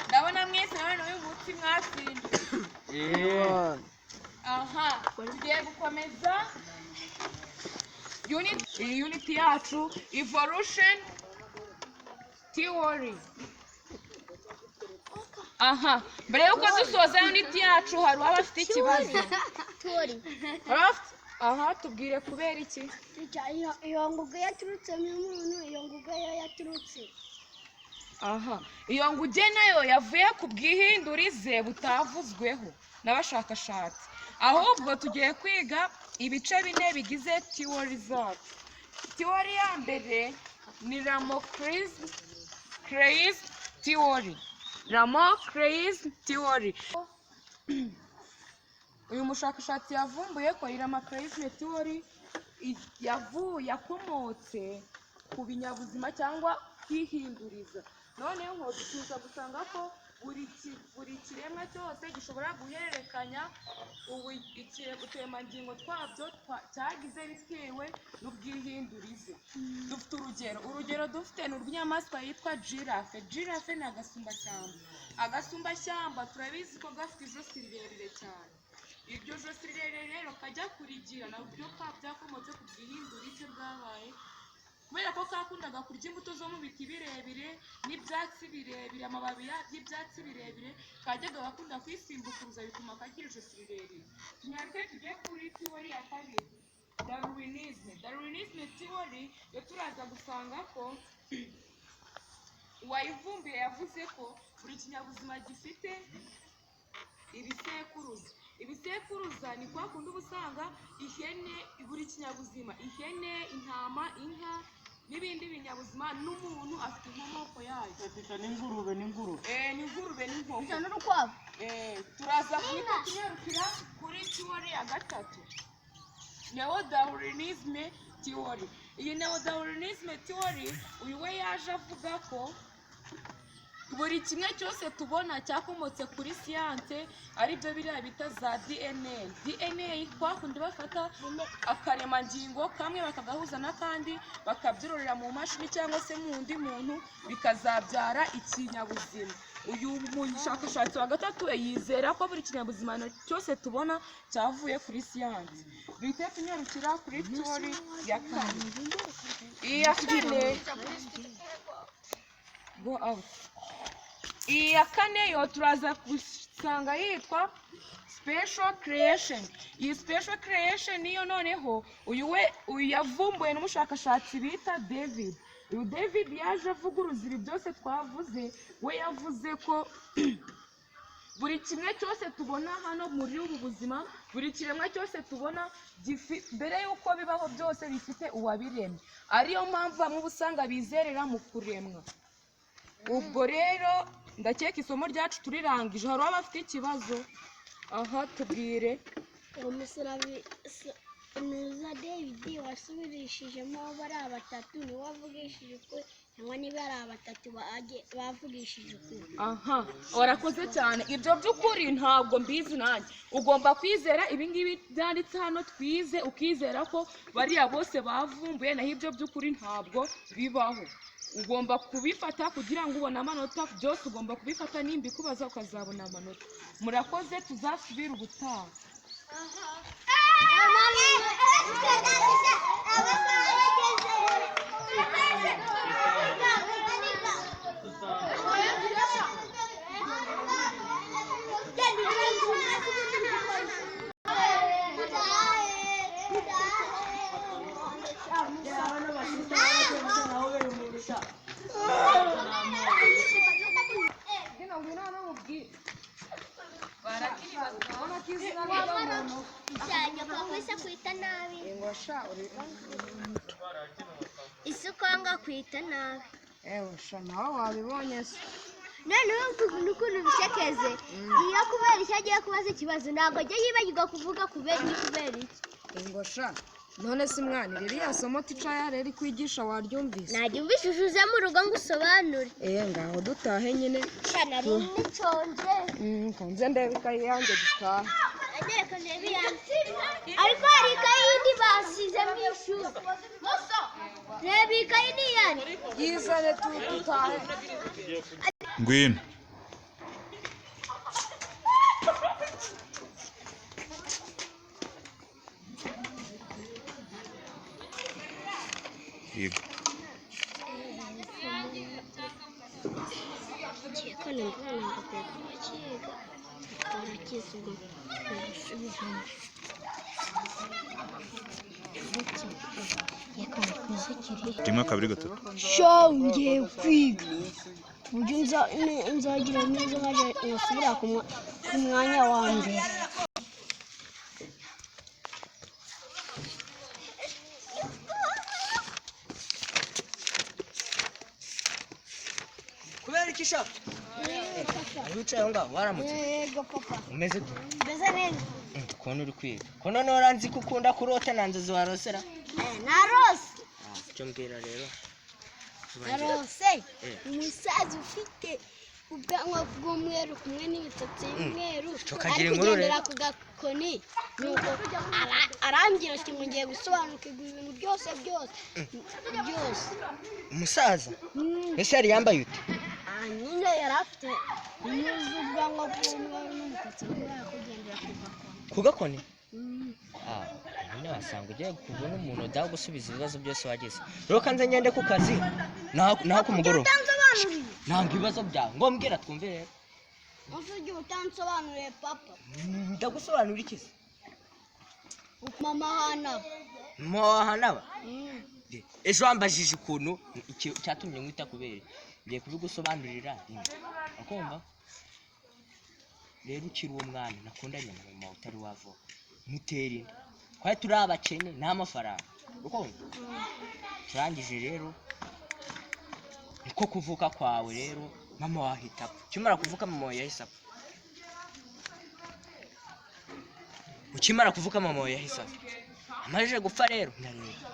Ndabona mwese hano uyu munsi mwatsinze. Tugiye gukomeza unit yacu evolution theory. Mbere yuko dusoza unit yacu hari abafite ikibazo. Tubwire kubera iki? Iyo ngugu yaturutse mu muntu, iyo ngugu yaturutse. Iyo nguge nayo yavuye ku bwihindurize butavuzweho n'abashakashatsi. Ahubwo tugiye kwiga ibice bine bigize theory zacu. Theory ya mbere ni Ramocrazy theory. Ramocrazy theory. Uyu mushakashatsi yavumbuye ko Ramocrazy theory yakomotse ku binyabuzima cyangwa kwihinduriza. Noneho tuza gusanga ko buri kiremwa cyose gishobora guhererekanya uturemangingo twabyo cyagize bitewe n'ubwihindurize. Dufite urugero dufite ni urw'inyamaswa yitwa giraffe. Giraffe ni agasumbashyamba. Agasumbashyamba turabizi ko gafite ijosi rirerire cyane. Iryo josi rirerire rero kajya kurigira nabyo byakomotse ku bwihindurize bwabaye, kubera ko kakundaga kurya imbuto zo mu biti birebire n'ibyatsi birebire, amababi y'ibyatsi birebire, kajyaga gakunda kwisimbukuruza bituma kagira ijosi rirerire. Tunyarwe tujye kuri theory ya kabiri, Darwinisme theory yo turaza gusanga ko uwayivumbuye yavuze ko buri kinyabuzima gifite ibisekuruza. Ibisekuruza ni kwa kundi ubusanga ihene, buri kinyabuzima, ihene, intama, inka n'ibindi binyabuzima, n'umuntu afite inkomoko yayo. N'ingurube n'inkoko. Turaza guhita tunyarukira kuri theory ya gatatu, Neo-Darwinisme theory. Iyi Neo-Darwinisme theory uyu we yaje avuga ko buri kimwe cyose tubona cyakomotse kuri siyanse, aribyo biriya bita za DNA. DNA twakundi bafata akaremangingo kamwe bakagahuza n'akandi bakabyororera mu mashini cyangwa se mu wundi muntu bikazabyara ikinyabuzima. Uyu mushakashatsi wa gatatu yizera ko buri kinyabuzima cyose tubona cyavuye kuri siyanse. Bihita tunyarukira kuri theory ya kane. Iya kane go out. Iya kane yo turaza gusanga yitwa special creation. Iyi special creation niyo noneho uyu yavumbuye n'umushakashatsi bita David. Uyu David yaje avuguruza ibi byose twavuze. We yavuze ko buri kimwe cyose tubona hano muri ubu buzima, buri kiremwa cyose tubona mbere y'uko bibaho byose bifite uwabiremye. Ariyo mpamvu bamwe usanga bizerera mu kuremwa. Ubwo rero ndakeka isomo ryacu turirangije. Hari abafite ikibazo? Tubwire. Nuza David wasubirishijemo bari abatatu ni wavugishije ukuri cyangwa niba ari abatatu bavugishije ukuri? Warakoze cyane. Ibyo by'ukuri ntabwo mbizi nanjye. Ugomba kwizera ibingibi byanditse hano twize, ukizera ko bariya bose bavumbuye, naho ibyo by'ukuri ntabwo bibaho. Ugomba kubifata kugira ngo ubone amanota. Byose ugomba kubifata, nimba ikubaza ukazabona amanota. Murakoze, tuzasubira ubutaha. Isukanga kwita nabi. Sha nawe wabibonye se. Noneho ukuntu bisekeze iyo kubera icyo agiye kubaza ikibazo ntabwo ajya yibagirwa kuvuga kubera iki. Sha none se mwana ririya somo tica yareri kwigisha waryumvise? Naryumvise ujuze mu rugo ngo usobanure. Ngaho dutahe nyine. Cyane ari niconje. Kanze ndebe ikayi yanjye dutahe. Reka ndebe yanjye. Ariko hari ikayi yindi basize mu ishuri. Reba ikayi ni yanjye. Yizere dutahe. Ngwino. Yego. Rimwe kabiri gatatu. Ngiye kwiga uburyo nzagira neza nkasubira ku mwanya wa mbere. Kuberiki sha? Wicaye aho ngaho waramutse? Yego papa. Umeze gute? Mbese neza. Kono uri kwiga. Kono noranzi kukunda kurota nanzozi warosera? Narose. Cyo mbwira rero. Narose. Umusaza ufite ubwanwa bw'umweru kumwe n'imisatsi y'umweru. Tukagira inkuru rero. Ku gakoni. Nuko arambwira ati ngo ngiye gusobanukirwa ibintu byose. Umusaza? Ese yari yambaye ute? Nyine yari afite ubwanwa bw'umweru n'umusatsi kubera kugendera ku gakoni. Nyine wasanga ugiye kubona umuntu udaha gusubiza ibibazo byose wagize. Rero kanze ngende ku kazi naho ku mugoroba. Ntabwo ibibazo byawe ngo mbwira twumve rero. Ufite utansobanuriye papa. Ndagusobanura iki se? Mama hanaba. Ejo wambajije ukuntu cyatumye nkwita kubera. Ngiye kubigusobanurira rimwe. Akumva? Rero ukiri uwo mwana nakundanye na mama utari wavuka. Mutera inda. Kwari turi abakene nta mafaranga. Ukumva? Turangije rero niko kuvuka kwawe rero mama wahita. Ukimara kuvuka mama yahise apfa. Ukimara kuvuka mama yahise apfa. Amajije gupfa rero ndareba.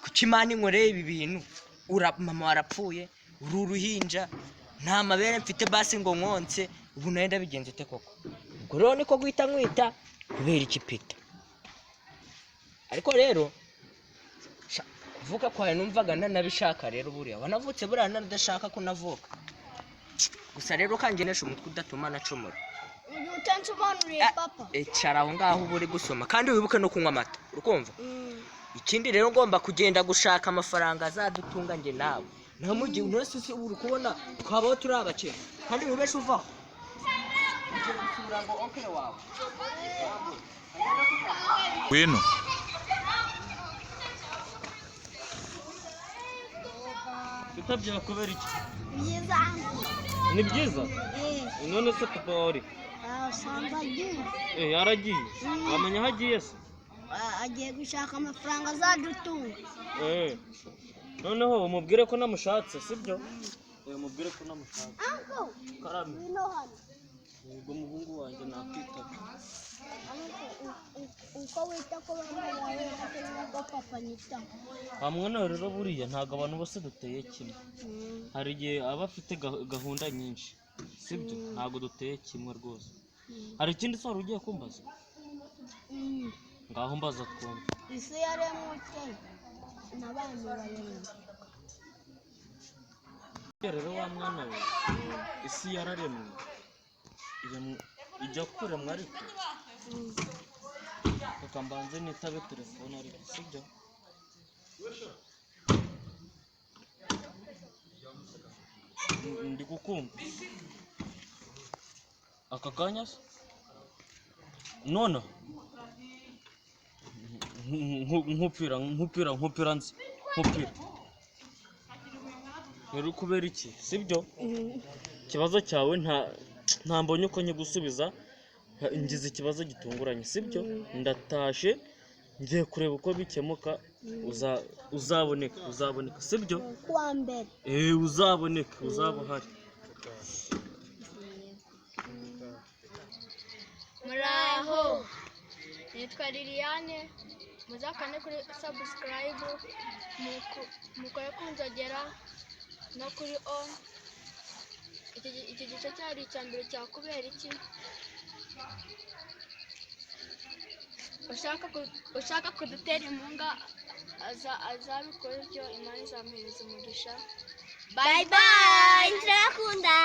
Kukimana inkoreye ibi bintu mama warapfuye uri uruhinja nta mabere mfite basi ngo nkonse ubu nenda bigenze ute koko. Ubwo rero niko guhita nkwita Kuberiki Peter. Ariko rero kuvuka kwawe numvaga ntanabishaka rero buriya wanavutse buriya nadashaka ko navuka. Gusa rero kangenesha umutwe udatuma nacumura. Utansobanuriye papa. Cara aho ngaho uri gusoma kandi wibuke no kunywa amata. Urukumva? Ikindi rero ngomba kugenda gushaka amafaranga azadutunga nge nawe. Naho mu gihe unose uri kubona twabaho turi abakene kandi wibeshe uvaho. Ngo okay wawe. Ngwino. Bitabye kubera iki? Byiza. Ni byiza? None se papa wari? Samba agiye. Yaragiye. Wamenya aho agiye se? Agiye gushaka amafaranga azadutunga. Noneho umubwire ko namushatse sibyo? Umubwire ko namushatse. Karame. Bino hano. Ubwo muhungu wanjye nakwitaba. Uko wita ko bambaye ko papa nyita. Hamwe rero buriya ntago abantu bose duteye kimwe. Hari igihe aba afite gahunda nyinshi. Sibyo? Ntago duteye kimwe rwose. Hari ikindi se wari ugiye kumbaza? Ngaho mbaza twumve. Isi yaremye n'abantu baremye. Rero wa mwana we isi yararemwe ijya kuremwa ariko reka mbanze nitabe telefone ariko sibyo? Ndi gukumva. aka kanya se none nkupira nzi nkupira rero kubera iki sibyo ikibazo cyawe nta mbonye uko nyigusubiza ngize ikibazo gitunguranye sibyo ndatashe ngiye kureba uko bikemuka uzaboneka sibyo kuwa mbere uzaboneka uzaba uhari muraho nitwa Liliane muzakane kuri subscribe mukore kunzogera no kuri on iki gice cyari icya mbere cya kuberiki ushaka kudutera inkunga azabikora ibyo Imana izamuhereza umugisha bye bye turakunda